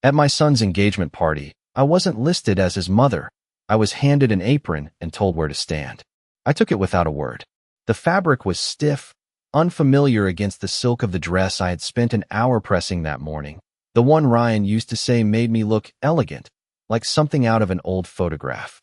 At my son's engagement party, I wasn't listed as his mother. I was handed an apron and told where to stand. I took it without a word. The fabric was stiff, unfamiliar against the silk of the dress I had spent an hour pressing that morning. The one Ryan used to say made me look elegant, like something out of an old photograph.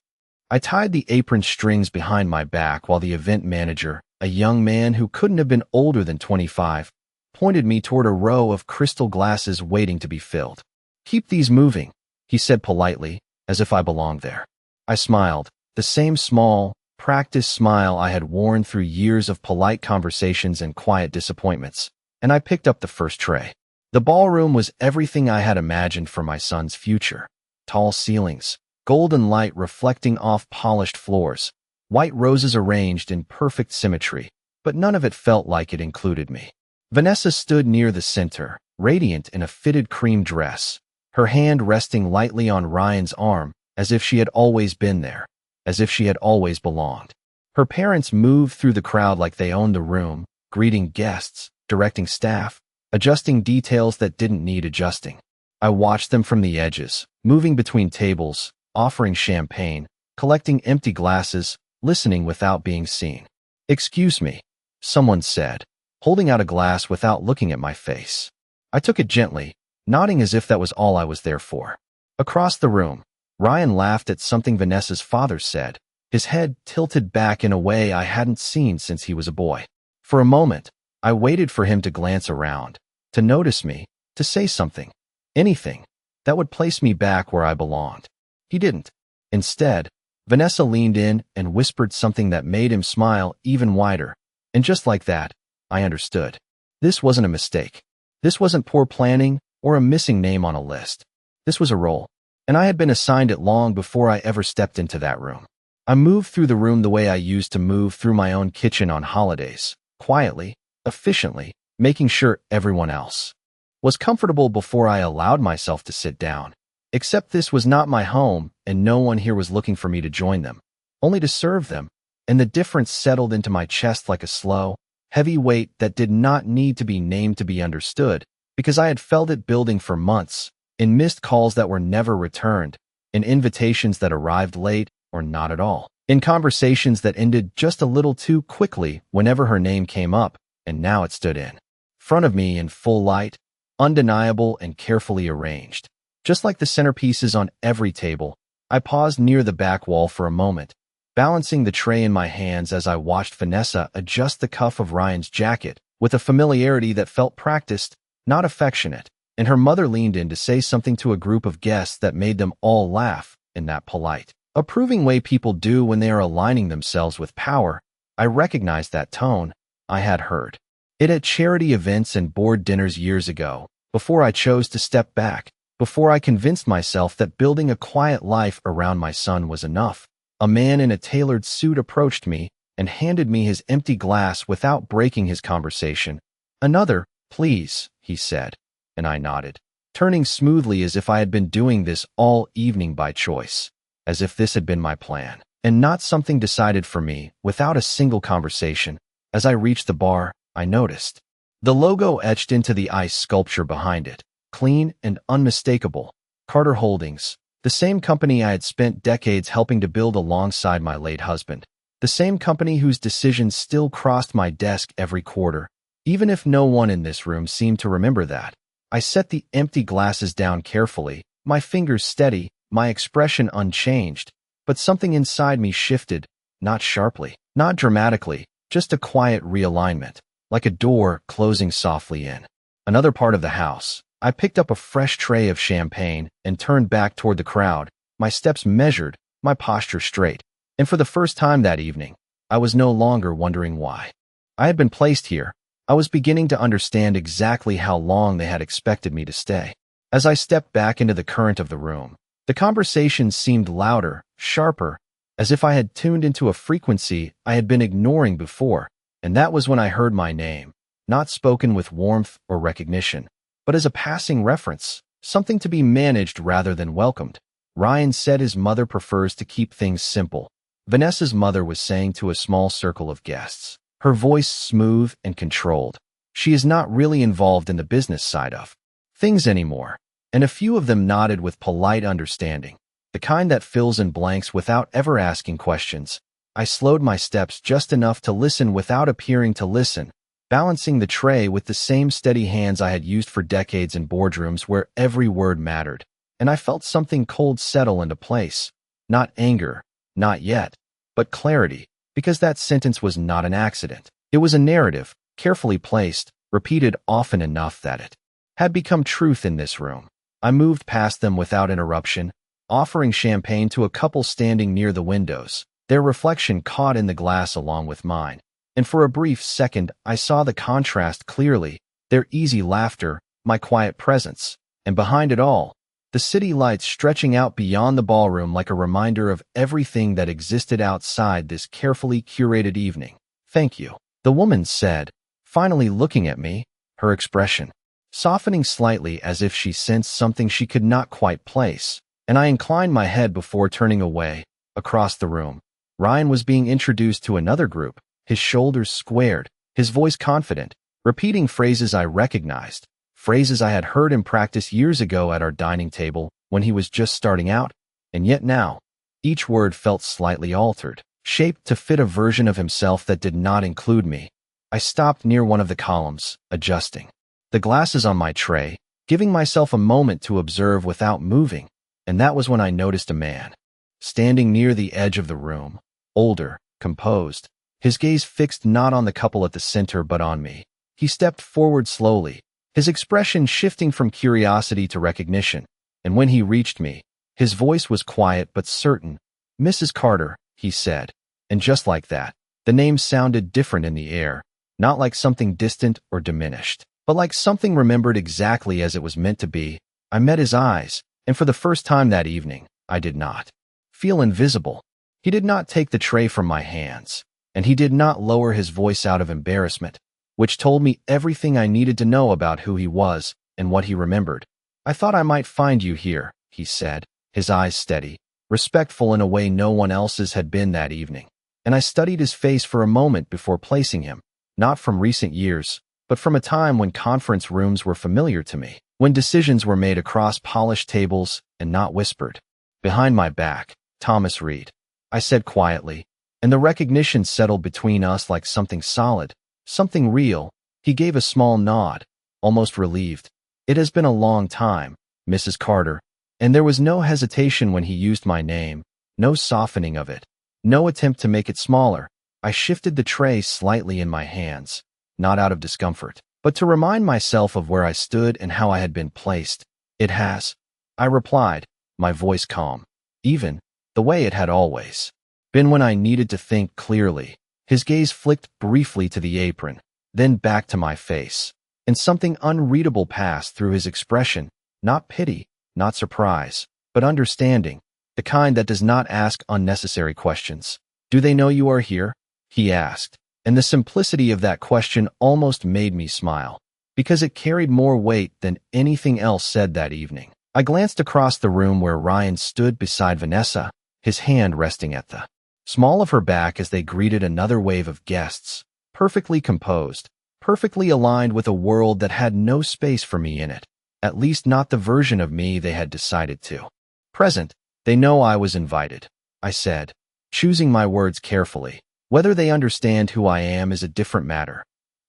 I tied the apron strings behind my back while the event manager, a young man who couldn't have been older than 25, pointed me toward a row of crystal glasses waiting to be filled. "Keep these moving," he said politely, as if I belonged there. I smiled, the same small, practiced smile I had worn through years of polite conversations and quiet disappointments, and I picked up the first tray. The ballroom was everything I had imagined for my son's future. Tall ceilings, golden light reflecting off polished floors, white roses arranged in perfect symmetry, but none of it felt like it included me. Vanessa stood near the center, radiant in a fitted cream dress, her hand resting lightly on Ryan's arm, as if she had always been there, as if she had always belonged. Her parents moved through the crowd like they owned the room, greeting guests, directing staff, adjusting details that didn't need adjusting. I watched them from the edges, moving between tables, offering champagne, collecting empty glasses, listening without being seen. "Excuse me," someone said, holding out a glass without looking at my face. I took it gently, nodding as if that was all I was there for. Across the room, Ryan laughed at something Vanessa's father said, his head tilted back in a way I hadn't seen since he was a boy. For a moment, I waited for him to glance around, to notice me, to say something, anything, that would place me back where I belonged. He didn't. Instead, Vanessa leaned in and whispered something that made him smile even wider, and just like that, I understood. This wasn't a mistake. This wasn't poor planning or a missing name on a list. This was a role, and I had been assigned it long before I ever stepped into that room. I moved through the room the way I used to move through my own kitchen on holidays, quietly, efficiently, making sure everyone else was comfortable before I allowed myself to sit down. Except this was not my home, and no one here was looking for me to join them, only to serve them, and the difference settled into my chest like a slow, heavy weight that did not need to be named to be understood, because I had felt it building for months, in missed calls that were never returned, in invitations that arrived late or not at all, in conversations that ended just a little too quickly whenever her name came up, and now it stood in front of me in full light, undeniable and carefully arranged. Just like the centerpieces on every table, I paused near the back wall for a moment, balancing the tray in my hands as I watched Vanessa adjust the cuff of Ryan's jacket with a familiarity that felt practiced, not affectionate, and her mother leaned in to say something to a group of guests that made them all laugh in that polite, approving way people do when they are aligning themselves with power. I recognized that tone. I had heard it at charity events and board dinners years ago, before I chose to step back. Before I convinced myself that building a quiet life around my son was enough, a man in a tailored suit approached me and handed me his empty glass without breaking his conversation. "Another, please," he said, and I nodded, turning smoothly as if I had been doing this all evening by choice, as if this had been my plan, and not something decided for me without a single conversation. As I reached the bar, I noticed the logo etched into the ice sculpture behind it. Clean and unmistakable. Carter Holdings, the same company I had spent decades helping to build alongside my late husband, the same company whose decisions still crossed my desk every quarter, even if no one in this room seemed to remember that. I set the empty glasses down carefully, my fingers steady, my expression unchanged, but something inside me shifted, not sharply, not dramatically, just a quiet realignment, like a door closing softly in another part of the house. I picked up a fresh tray of champagne and turned back toward the crowd, my steps measured, my posture straight. And for the first time that evening, I was no longer wondering why I had been placed here. I was beginning to understand exactly how long they had expected me to stay. As I stepped back into the current of the room, the conversation seemed louder, sharper, as if I had tuned into a frequency I had been ignoring before, and that was when I heard my name, not spoken with warmth or recognition, but as a passing reference, something to be managed rather than welcomed. Ryan said his mother prefers to keep things simple. Vanessa's mother was saying to a small circle of guests, her voice smooth and controlled. She is not really involved in the business side of things anymore, and a few of them nodded with polite understanding, the kind that fills in blanks without ever asking questions. I slowed my steps just enough to listen without appearing to listen, balancing the tray with the same steady hands I had used for decades in boardrooms where every word mattered, and I felt something cold settle into place. Not anger, not yet, but clarity, because that sentence was not an accident. It was a narrative, carefully placed, repeated often enough that it had become truth in this room. I moved past them without interruption, offering champagne to a couple standing near the windows, their reflection caught in the glass along with mine. And for a brief second, I saw the contrast clearly, their easy laughter, my quiet presence, and behind it all, the city lights stretching out beyond the ballroom like a reminder of everything that existed outside this carefully curated evening. "Thank you," the woman said, finally looking at me, her expression softening slightly as if she sensed something she could not quite place, and I inclined my head before turning away. Across the room, Ryan was being introduced to another group, his shoulders squared, his voice confident, repeating phrases I recognized, phrases I had heard him practice years ago at our dining table when he was just starting out, and yet now, each word felt slightly altered, shaped to fit a version of himself that did not include me. I stopped near one of the columns, adjusting the glasses on my tray, giving myself a moment to observe without moving, and that was when I noticed a man, standing near the edge of the room, older, composed, his gaze fixed not on the couple at the center but on me. He stepped forward slowly, his expression shifting from curiosity to recognition, and when he reached me, his voice was quiet but certain. "Mrs. Carter," he said, and just like that, the name sounded different in the air, not like something distant or diminished, but like something remembered exactly as it was meant to be. I met his eyes, and for the first time that evening, I did not feel invisible. He did not take the tray from my hands, and he did not lower his voice out of embarrassment, which told me everything I needed to know about who he was and what he remembered. "I thought I might find you here," he said, his eyes steady, respectful in a way no one else's had been that evening, and I studied his face for a moment before placing him, not from recent years, but from a time when conference rooms were familiar to me, when decisions were made across polished tables and not whispered. "Behind my back, Thomas Reed," I said quietly, and the recognition settled between us like something solid, something real. He gave a small nod, almost relieved. "It has been a long time, Mrs. Carter," and there was no hesitation when he used my name, no softening of it, no attempt to make it smaller. I shifted the tray slightly in my hands, not out of discomfort, but to remind myself of where I stood and how I had been placed. "It has," I replied, my voice calm, even the way it had always been when I needed to think clearly. His gaze flicked briefly to the apron, then back to my face, and something unreadable passed through his expression, not pity, not surprise, but understanding, the kind that does not ask unnecessary questions. "Do they know you are here?" he asked, and the simplicity of that question almost made me smile, because it carried more weight than anything else said that evening. I glanced across the room where Ryan stood beside Vanessa, his hand resting at the small of her back as they greeted another wave of guests, perfectly composed, perfectly aligned with a world that had no space for me in it, at least not the version of me they had decided to present. "They know I was invited," I said, choosing my words carefully. "Whether they understand who I am is a different matter."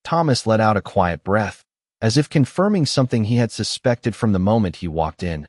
Thomas let out a quiet breath, as if confirming something he had suspected from the moment he walked in.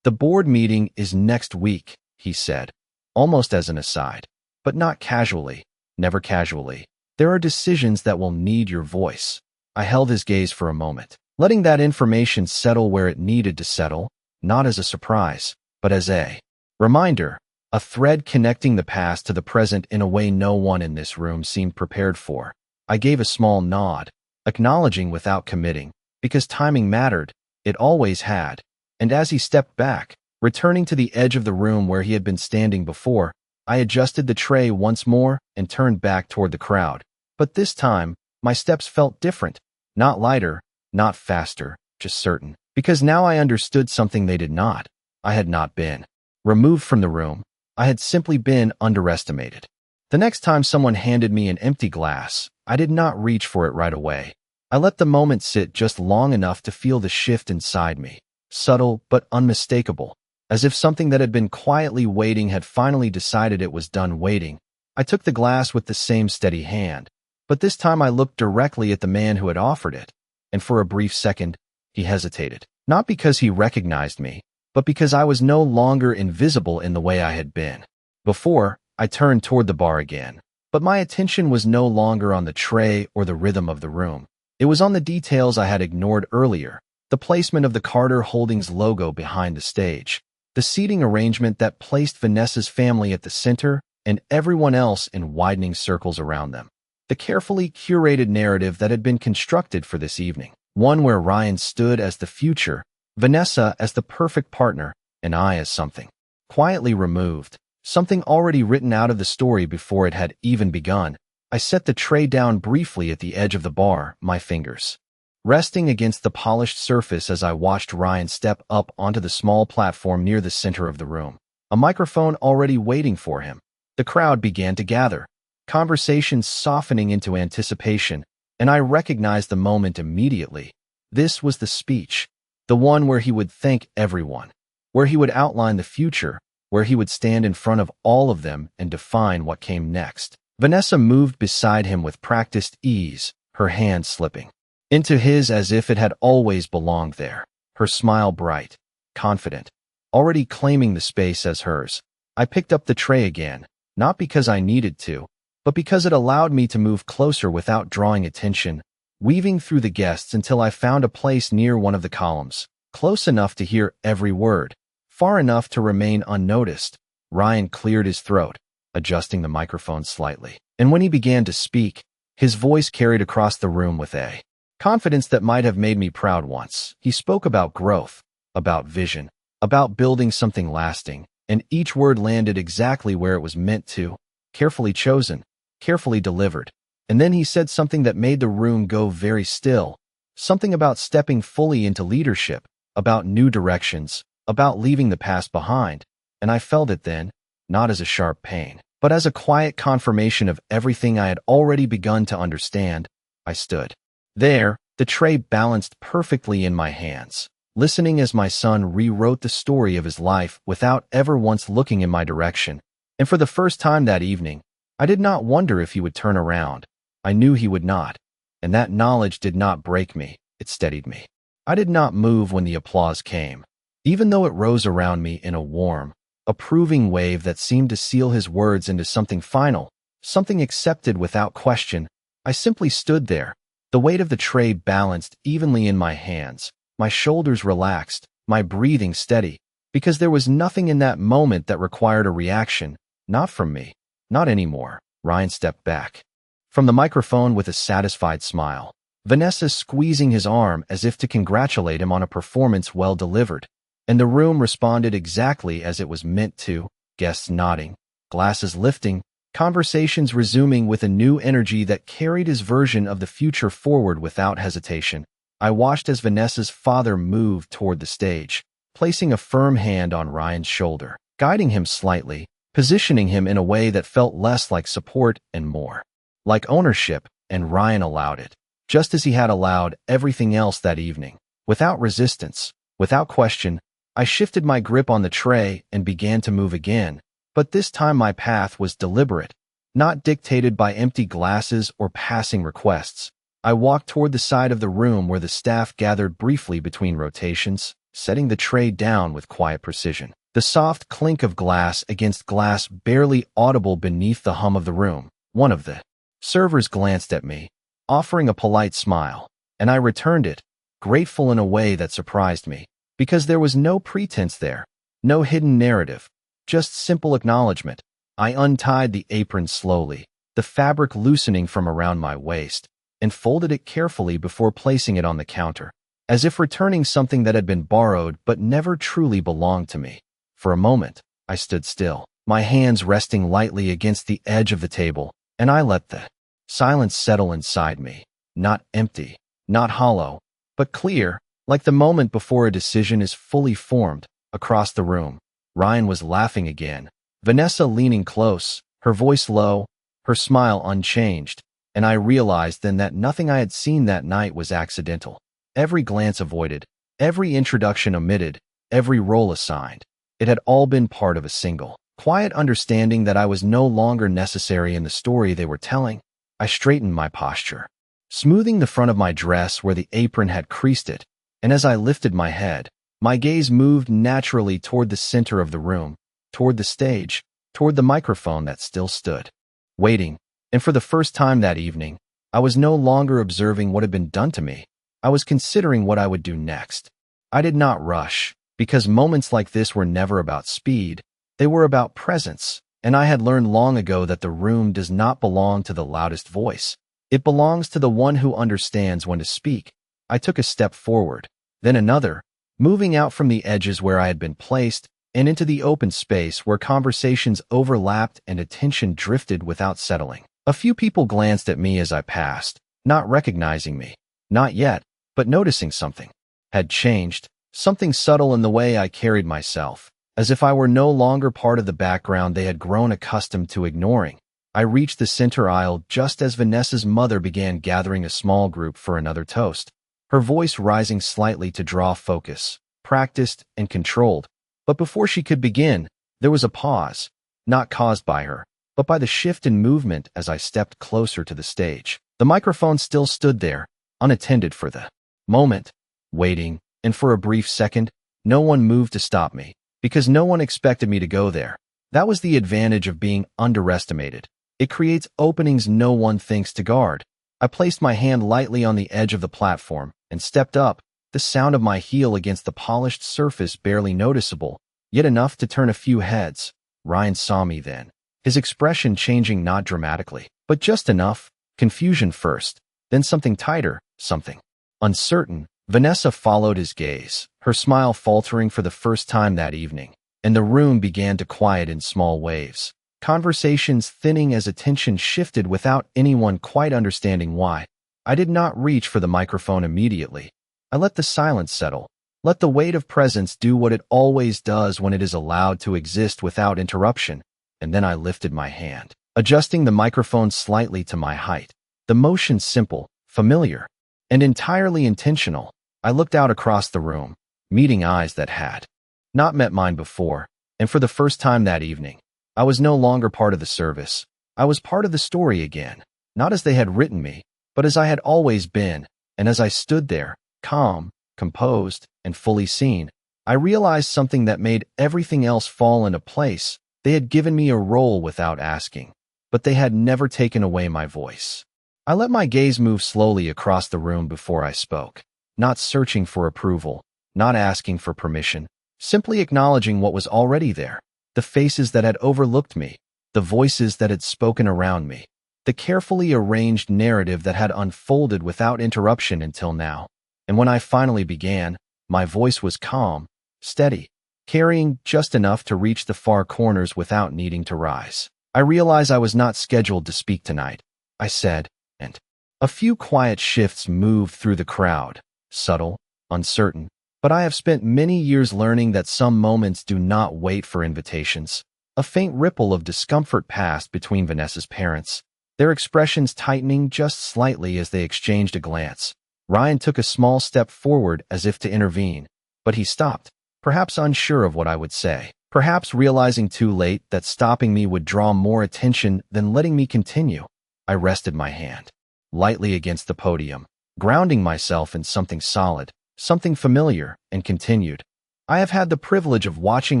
"The board meeting is next week," he said, almost as an aside, but not casually, never casually. "There are decisions that will need your voice." I held his gaze for a moment, letting that information settle where it needed to settle, not as a surprise, but as a reminder, a thread connecting the past to the present in a way no one in this room seemed prepared for. I gave a small nod, acknowledging without committing, because timing mattered, it always had, and as he stepped back, returning to the edge of the room where he had been standing before, I adjusted the tray once more and turned back toward the crowd. But this time, my steps felt different, not lighter, not faster, just certain, because now I understood something they did not. I had not been removed from the room. I had simply been underestimated. The next time someone handed me an empty glass, I did not reach for it right away. I let the moment sit just long enough to feel the shift inside me, subtle but unmistakable, as if something that had been quietly waiting had finally decided it was done waiting. I took the glass with the same steady hand, but this time I looked directly at the man who had offered it, and for a brief second, he hesitated. Not because he recognized me, but because I was no longer invisible in the way I had been. Before, I turned toward the bar again, but my attention was no longer on the tray or the rhythm of the room. It was on the details I had ignored earlier, the placement of the Carter Holdings logo behind the stage, the seating arrangement that placed Vanessa's family at the center and everyone else in widening circles around them, the carefully curated narrative that had been constructed for this evening, one where Ryan stood as the future, Vanessa as the perfect partner, and I as something quietly removed, something already written out of the story before it had even begun. I set the tray down briefly at the edge of the bar, my fingers resting against the polished surface as I watched Ryan step up onto the small platform near the center of the room, a microphone already waiting for him. The crowd began to gather, conversations softening into anticipation, and I recognized the moment immediately. This was the speech, the one where he would thank everyone, where he would outline the future, where he would stand in front of all of them and define what came next. Vanessa moved beside him with practiced ease, her hand slipping into his as if it had always belonged there, her smile bright, confident, already claiming the space as hers. I picked up the tray again, not because I needed to, but because it allowed me to move closer without drawing attention, weaving through the guests until I found a place near one of the columns, close enough to hear every word, far enough to remain unnoticed. Ryan cleared his throat, adjusting the microphone slightly, and when he began to speak, his voice carried across the room with a confidence that might have made me proud once. He spoke about growth, about vision, about building something lasting, and each word landed exactly where it was meant to, carefully chosen, carefully delivered. And then he said something that made the room go very still, something about stepping fully into leadership, about new directions, about leaving the past behind. And I felt it then, not as a sharp pain, but as a quiet confirmation of everything I had already begun to understand. I stood there, the tray balanced perfectly in my hands, listening as my son rewrote the story of his life without ever once looking in my direction. And for the first time that evening, I did not wonder if he would turn around. I knew he would not, and that knowledge did not break me, it steadied me. I did not move when the applause came, even though it rose around me in a warm, approving wave that seemed to seal his words into something final, something accepted without question. I simply stood there, the weight of the tray balanced evenly in my hands, my shoulders relaxed, my breathing steady, because there was nothing in that moment that required a reaction, not from me, not anymore. Ryan stepped back from the microphone with a satisfied smile, Vanessa squeezing his arm as if to congratulate him on a performance well delivered, and the room responded exactly as it was meant to, guests nodding, glasses lifting, conversations resuming with a new energy that carried his version of the future forward without hesitation. I watched as Vanessa's father moved toward the stage, placing a firm hand on Ryan's shoulder, guiding him slightly, positioning him in a way that felt less like support and more like ownership, and Ryan allowed it, just as he had allowed everything else that evening. Without resistance, without question, I shifted my grip on the tray and began to move again, but this time my path was deliberate, not dictated by empty glasses or passing requests. I walked toward the side of the room where the staff gathered briefly between rotations, setting the tray down with quiet precision. The soft clink of glass against glass barely audible beneath the hum of the room. One of the servers glanced at me, offering a polite smile, and I returned it, grateful in a way that surprised me, because there was no pretense there, no hidden narrative, just simple acknowledgement. I untied the apron slowly, the fabric loosening from around my waist, and folded it carefully before placing it on the counter, as if returning something that had been borrowed but never truly belonged to me. For a moment, I stood still, my hands resting lightly against the edge of the table, and I let the silence settle inside me, not empty, not hollow, but clear, like the moment before a decision is fully formed. Across the room, Ryan was laughing again, Vanessa leaning close, her voice low, her smile unchanged, and I realized then that nothing I had seen that night was accidental. Every glance avoided, Every introduction omitted, every role assigned. It had all been part of a single, quiet understanding that I was no longer necessary in the story they were telling. I straightened my posture, smoothing the front of my dress where the apron had creased it, and as I lifted my head, my gaze moved naturally toward the center of the room, toward the stage, toward the microphone that still stood, waiting. And for the first time that evening, I was no longer observing what had been done to me. I was considering what I would do next. I did not rush, because moments like this were never about speed. They were about presence, and I had learned long ago that the room does not belong to the loudest voice. It belongs to the one who understands when to speak. I took a step forward, then another, moving out from the edges where I had been placed and into the open space where conversations overlapped and attention drifted without settling. A few people glanced at me as I passed, not recognizing me. Not yet, but noticing something had changed, something subtle in the way I carried myself, as if I were no longer part of the background they had grown accustomed to ignoring. I reached the center aisle just as Vanessa's mother began gathering a small group for another toast, her voice rising slightly to draw focus, practiced and controlled. But before she could begin, there was a pause, not caused by her, but by the shift in movement as I stepped closer to the stage. The microphone still stood there, unattended for the moment, waiting, and for a brief second, no one moved to stop me, because no one expected me to go there. That was the advantage of being underestimated. It creates openings no one thinks to guard. I placed my hand lightly on the edge of the platform and stepped up, the sound of my heel against the polished surface barely noticeable, yet enough to turn a few heads. Ryan saw me then, his expression changing not dramatically, but just enough. Confusion first, then something tighter, something uncertain. Vanessa followed his gaze, her smile faltering for the first time that evening, and the room began to quiet in small waves, conversations thinning as attention shifted without anyone quite understanding why. I did not reach for the microphone immediately. I let the silence settle, let the weight of presence do what it always does when it is allowed to exist without interruption, and then I lifted my hand, adjusting the microphone slightly to my height. The motion simple, familiar, and entirely intentional. I looked out across the room, meeting eyes that had not met mine before, and for the first time that evening, I was no longer part of the service. I was part of the story again, not as they had written me, but as I had always been. And as I stood there, calm, composed, and fully seen, I realized something that made everything else fall into place. They had given me a role without asking, but they had never taken away my voice. I let my gaze move slowly across the room before I spoke, not searching for approval, not asking for permission, simply acknowledging what was already there. The faces that had overlooked me, the voices that had spoken around me, the carefully arranged narrative that had unfolded without interruption until now. And when I finally began, my voice was calm, steady, carrying just enough to reach the far corners without needing to rise. I realized I was not scheduled to speak tonight, I said, and a few quiet shifts moved through the crowd, subtle, uncertain, but I have spent many years learning that some moments do not wait for invitations. A faint ripple of discomfort passed between Vanessa's parents, their expressions tightening just slightly as they exchanged a glance. Ryan took a small step forward as if to intervene, but he stopped, perhaps unsure of what I would say, perhaps realizing too late that stopping me would draw more attention than letting me continue. I rested my hand lightly against the podium, grounding myself in something solid, something familiar, and continued. I have had the privilege of watching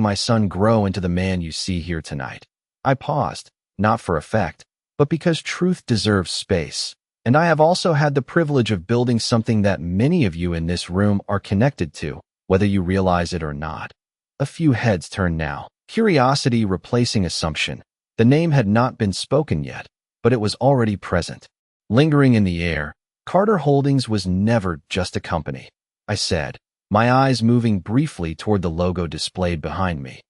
my son grow into the man you see here tonight. I paused, not for effect, but because truth deserves space. And I have also had the privilege of building something that many of you in this room are connected to, whether you realize it or not. A few heads turned now, curiosity replacing assumption. The name had not been spoken yet, but it was already present. Lingering in the air, Carter Holdings was never just a company, I said, my eyes moving briefly toward the logo displayed behind me.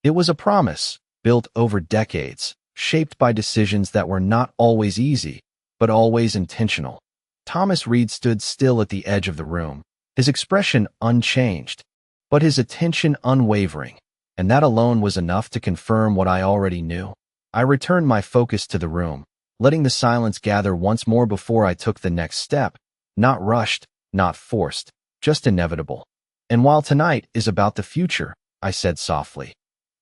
It was a promise, built over decades, shaped by decisions that were not always easy, but always intentional. Thomas Reed stood still at the edge of the room, his expression unchanged, but his attention unwavering, and that alone was enough to confirm what I already knew. I returned my focus to the room, letting the silence gather once more before I took the next step, not rushed, not forced, just inevitable. And while tonight is about the future, I said softly,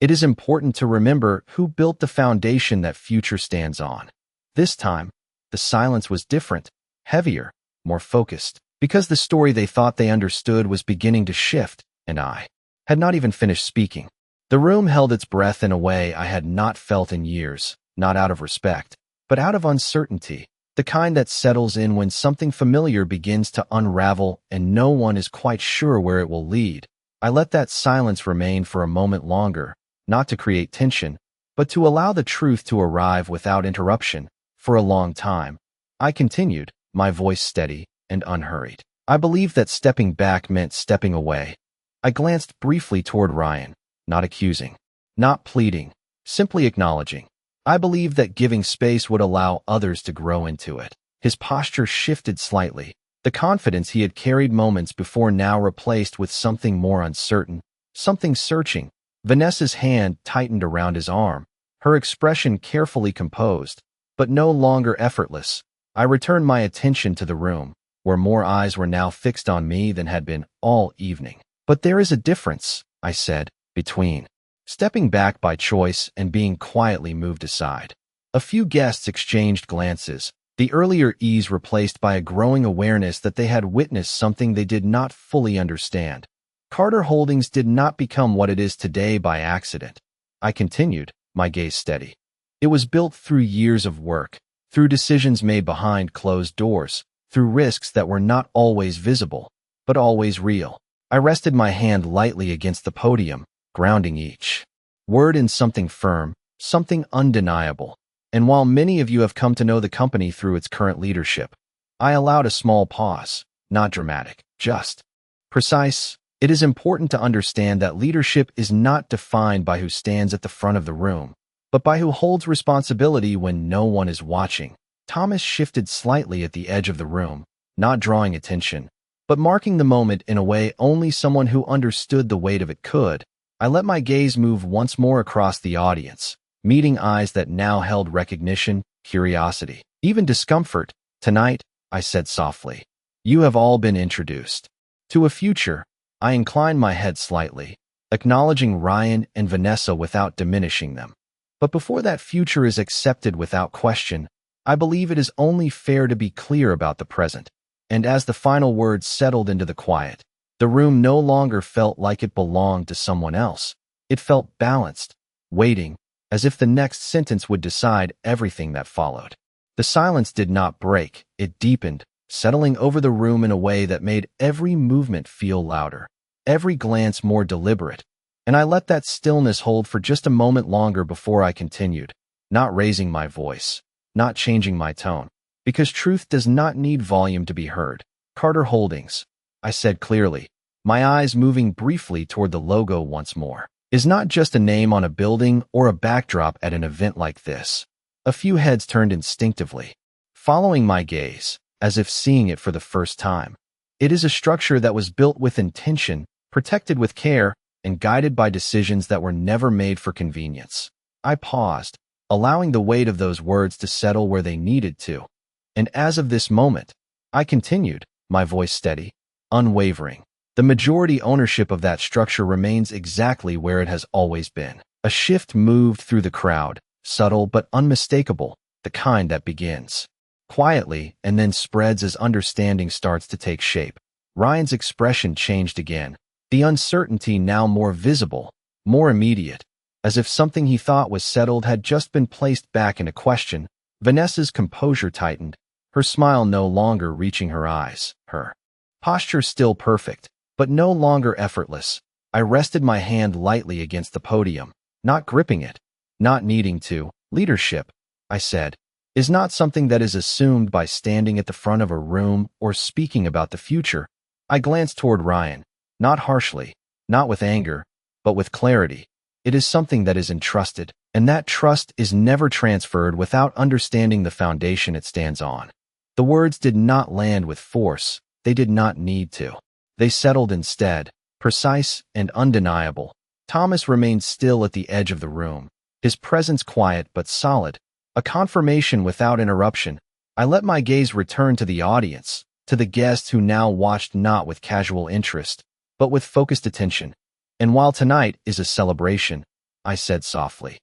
it is important to remember who built the foundation that future stands on. This time, the silence was different, heavier, more focused, because the story they thought they understood was beginning to shift, and I had not even finished speaking. The room held its breath in a way I had not felt in years, not out of respect, but out of uncertainty, the kind that settles in when something familiar begins to unravel and no one is quite sure where it will lead. I let that silence remain for a moment longer, not to create tension, but to allow the truth to arrive without interruption. For a long time, I continued, my voice steady and unhurried. I believed that stepping back meant stepping away. I glanced briefly toward Ryan, not accusing, not pleading, simply acknowledging. I believed that giving space would allow others to grow into it. His posture shifted slightly, the confidence he had carried moments before now replaced with something more uncertain, something searching. Vanessa's hand tightened around his arm, her expression carefully composed, but no longer effortless. I returned my attention to the room, where more eyes were now fixed on me than had been all evening. But there is a difference, I said, between stepping back by choice and being quietly moved aside. A few guests exchanged glances, the earlier ease replaced by a growing awareness that they had witnessed something they did not fully understand. Carter Holdings did not become what it is today by accident. I continued, my gaze steady. It was built through years of work, through decisions made behind closed doors, through risks that were not always visible, but always real. I rested my hand lightly against the podium, grounding each word in something firm, something undeniable. And while many of you have come to know the company through its current leadership, I allowed a small pause, not dramatic, just precise. It is important to understand that leadership is not defined by who stands at the front of the room, but by who holds responsibility when no one is watching. Thomas shifted slightly at the edge of the room, not drawing attention, but marking the moment in a way only someone who understood the weight of it could. I let my gaze move once more across the audience, meeting eyes that now held recognition, curiosity, even discomfort. Tonight, I said softly, you have all been introduced to a future. I inclined my head slightly, acknowledging Ryan and Vanessa without diminishing them. But before that future is accepted without question, I believe it is only fair to be clear about the present. And as the final words settled into the quiet, the room no longer felt like it belonged to someone else. It felt balanced, waiting, as if the next sentence would decide everything that followed. The silence did not break, it deepened, settling over the room in a way that made every movement feel louder, every glance more deliberate, and I let that stillness hold for just a moment longer before I continued, not raising my voice, not changing my tone, because truth does not need volume to be heard. Carter Holdings, I said clearly, my eyes moving briefly toward the logo once more, is not just a name on a building or a backdrop at an event like this. A few heads turned instinctively, following my gaze, as if seeing it for the first time. It is a structure that was built with intention, protected with care, and guided by decisions that were never made for convenience. I paused, allowing the weight of those words to settle where they needed to. And as of this moment, I continued, my voice steady, unwavering. The majority ownership of that structure remains exactly where it has always been. A shift moved through the crowd, subtle but unmistakable, the kind that begins quietly and then spreads as understanding starts to take shape. Ryan's expression changed again, the uncertainty now more visible, more immediate, as if something he thought was settled had just been placed back into question. Vanessa's composure tightened, her smile no longer reaching her eyes, her posture still perfect, but no longer effortless. I rested my hand lightly against the podium, not gripping it, not needing to. Leadership, I said, is not something that is assumed by standing at the front of a room or speaking about the future. I glanced toward Ryan, not harshly, not with anger, but with clarity. It is something that is entrusted, and that trust is never transferred without understanding the foundation it stands on. The words did not land with force, they did not need to. They settled instead, precise and undeniable. Thomas remained still at the edge of the room, his presence quiet but solid, a confirmation without interruption. I let my gaze return to the audience, to the guests who now watched not with casual interest, but with focused attention. And while tonight is a celebration, I said softly,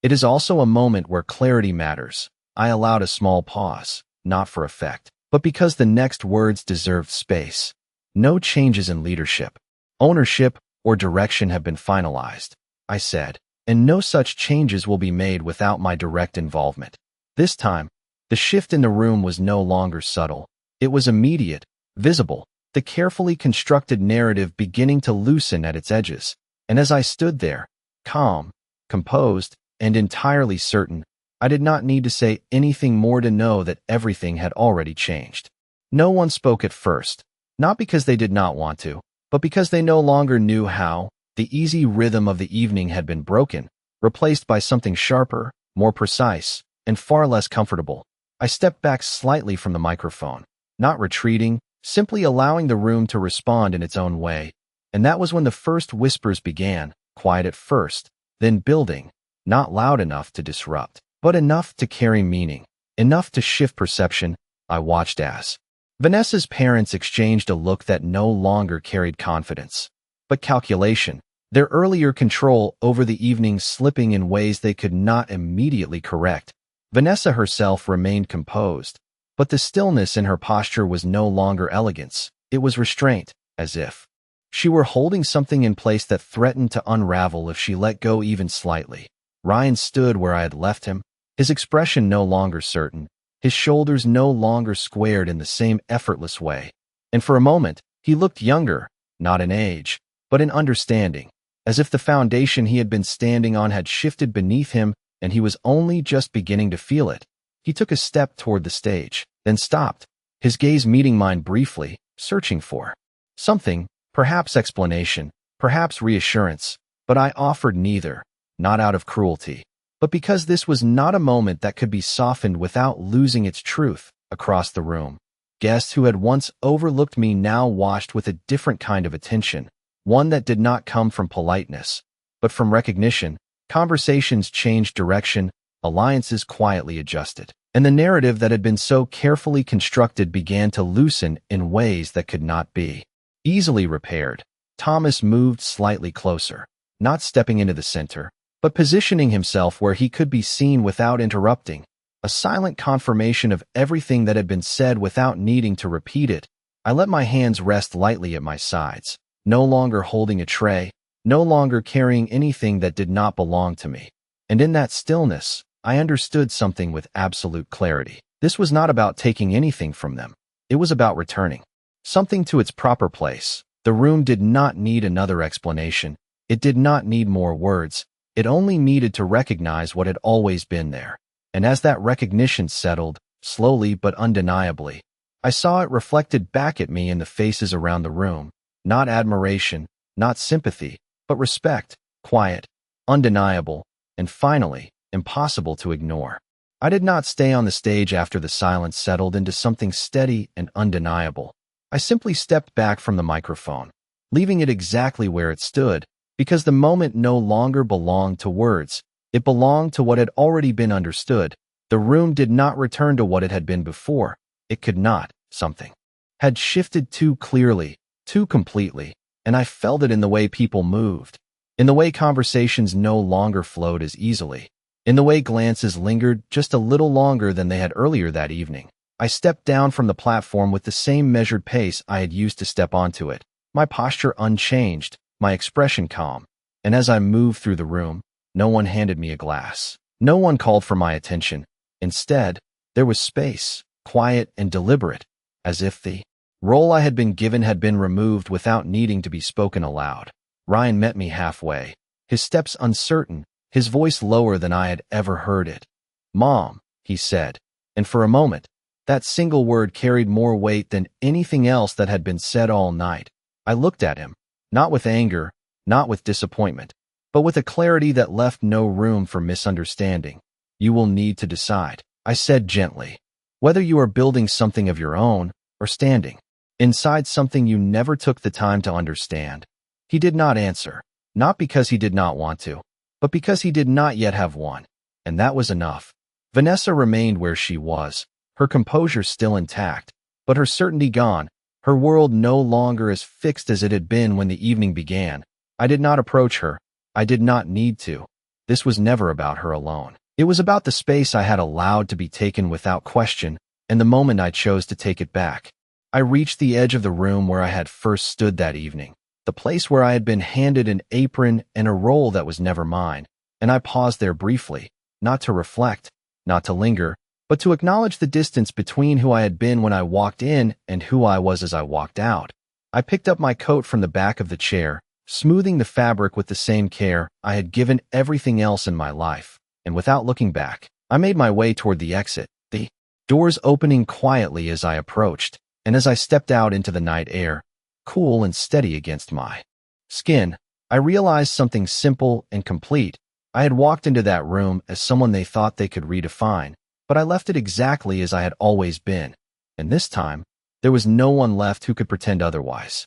it is also a moment where clarity matters. I allowed a small pause, not for effect, but because the next words deserved space. No changes in leadership, ownership, or direction have been finalized, I said, and no such changes will be made without my direct involvement. This time, the shift in the room was no longer subtle. It was immediate, visible, the carefully constructed narrative beginning to loosen at its edges. And as I stood there, calm, composed, and entirely certain, I did not need to say anything more to know that everything had already changed. No one spoke at first, not because they did not want to, but because they no longer knew how. The easy rhythm of the evening had been broken, replaced by something sharper, more precise, and far less comfortable. I stepped back slightly from the microphone, not retreating, simply allowing the room to respond in its own way. And that was when the first whispers began, quiet at first, then building, not loud enough to disrupt, but enough to carry meaning, enough to shift perception. I watched as Vanessa's parents exchanged a look that no longer carried confidence, but calculation, their earlier control over the evening slipping in ways they could not immediately correct. Vanessa herself remained composed, but the stillness in her posture was no longer elegance, it was restraint, as if she were holding something in place that threatened to unravel if she let go even slightly. Ryan stood where I had left him, his expression no longer certain, his shoulders no longer squared in the same effortless way. And for a moment, he looked younger, not in age, but in understanding, as if the foundation he had been standing on had shifted beneath him and he was only just beginning to feel it. He took a step toward the stage, then stopped, his gaze meeting mine briefly, searching for something, perhaps explanation, perhaps reassurance, but I offered neither, not out of cruelty, but because this was not a moment that could be softened without losing its truth. Across the room, guests who had once overlooked me now watched with a different kind of attention, one that did not come from politeness, but from recognition. Conversations changed direction, alliances quietly adjusted, and the narrative that had been so carefully constructed began to loosen in ways that could not be easily repaired. Thomas moved slightly closer, not stepping into the center, but positioning himself where he could be seen without interrupting, a silent confirmation of everything that had been said without needing to repeat it. I let my hands rest lightly at my sides, no longer holding a tray, no longer carrying anything that did not belong to me. And in that stillness, I understood something with absolute clarity. This was not about taking anything from them. It was about returning something to its proper place. The room did not need another explanation. It did not need more words. It only needed to recognize what had always been there. And as that recognition settled, slowly but undeniably, I saw it reflected back at me in the faces around the room. Not admiration, not sympathy, but respect, quiet, undeniable, and finally, impossible to ignore. I did not stay on the stage after the silence settled into something steady and undeniable. I simply stepped back from the microphone, leaving it exactly where it stood, because the moment no longer belonged to words. It belonged to what had already been understood. The room did not return to what it had been before. It could not. Something had shifted too clearly, too completely, and I felt it in the way people moved, in the way conversations no longer flowed as easily, in the way glances lingered just a little longer than they had earlier that evening. I stepped down from the platform with the same measured pace I had used to step onto it, my posture unchanged, my expression calm. And as I moved through the room, no one handed me a glass. No one called for my attention. Instead, there was space, quiet and deliberate, as if the role I had been given had been removed without needing to be spoken aloud. Ryan met me halfway, his steps uncertain, his voice lower than I had ever heard it. "Mom," he said, and for a moment, that single word carried more weight than anything else that had been said all night. I looked at him, not with anger, not with disappointment, but with a clarity that left no room for misunderstanding. "You will need to decide," I said gently, "whether you are building something of your own or standing inside something you never took the time to understand." He did not answer, not because he did not want to, but because he did not yet have one, and that was enough. Vanessa remained where she was, her composure still intact, but her certainty gone, her world no longer as fixed as it had been when the evening began. I did not approach her. I did not need to. This was never about her alone. It was about the space I had allowed to be taken without question, and the moment I chose to take it back. I reached the edge of the room where I had first stood that evening, the place where I had been handed an apron and a role that was never mine, and I paused there briefly, not to reflect, not to linger, but to acknowledge the distance between who I had been when I walked in and who I was as I walked out. I picked up my coat from the back of the chair, smoothing the fabric with the same care I had given everything else in my life, and without looking back, I made my way toward the exit, the doors opening quietly as I approached, and as I stepped out into the night air, cool and steady against my skin, I realized something simple and complete. I had walked into that room as someone they thought they could redefine, but I left it exactly as I had always been, and this time, there was no one left who could pretend otherwise.